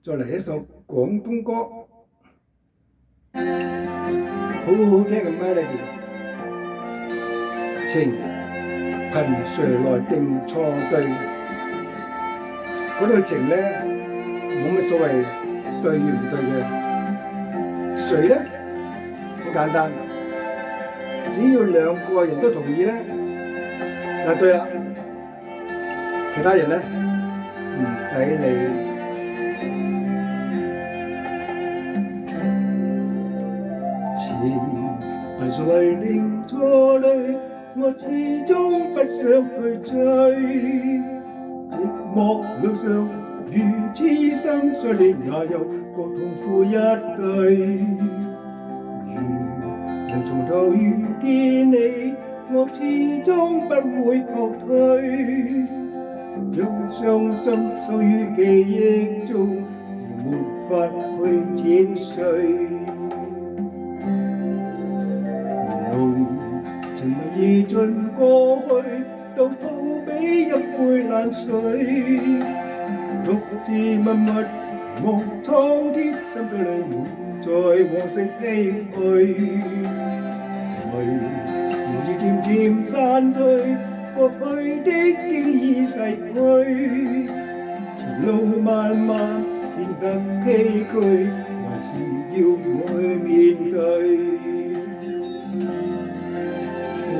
再嚟一首廣東歌，好好聽嘅 melody， 情憑誰來定錯對？嗰度情咧冇乜所謂對與唔對嘅，誰咧好簡單，只要兩個人都同意咧就對啦，其他人咧唔使理。憑誰來定錯對？我始終不想去追，寂寞路上如痴心再戀，也有個痛苦一對。如能從頭遇見你，我始終不會後退。讓傷心守於記憶中，而沒法去剪碎。情迷已盡過去，都好比一杯冷水。獨自默默望蒼天，心底裏沒再往昔唏噓。回憶漸漸散退，過去的經已逝去。前路漫漫變得崎嶇，還是要愛面對。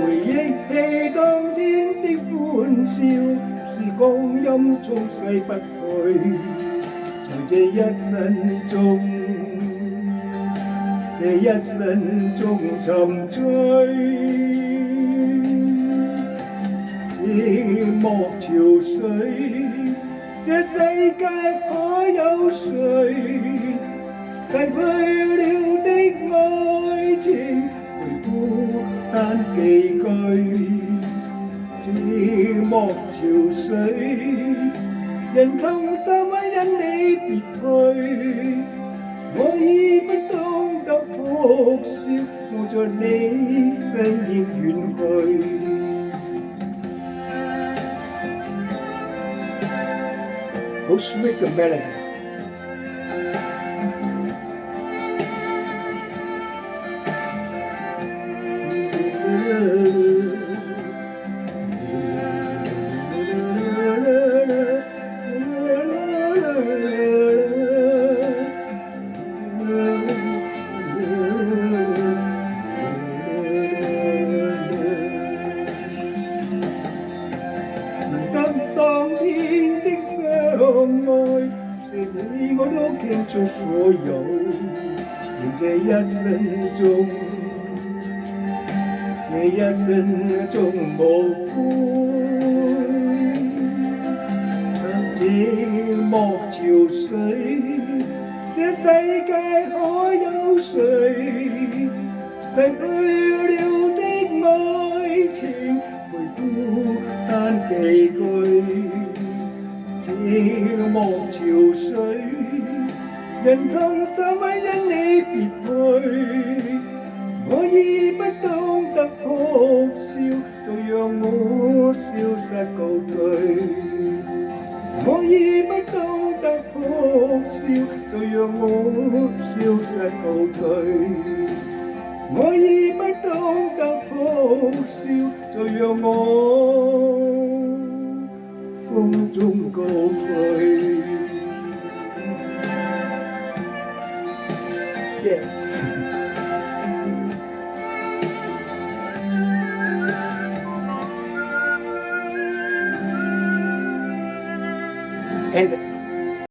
回憶起當天的歡笑，是光陰沖洗不去。在這一生中，沉醉。寂寞潮水，這世界可有誰逝去了的愛情？孤單寄居，寂寞潮水，人痛心因你別去，我已不懂得哭笑，我在你身已遠去。好 sweet 嘅 melody。當天的相愛，是你我都傾出所有，願這一生中無悔。寂寞潮水，這世界可有誰逝去了的愛情？孤單寄居，寂寞潮水，人痛心因你別去，我已不懂得哭笑，就讓我消失告退。我已不懂得哭笑，就讓我消失告退。我已不懂得哭笑，就讓我風中告退。Yes. And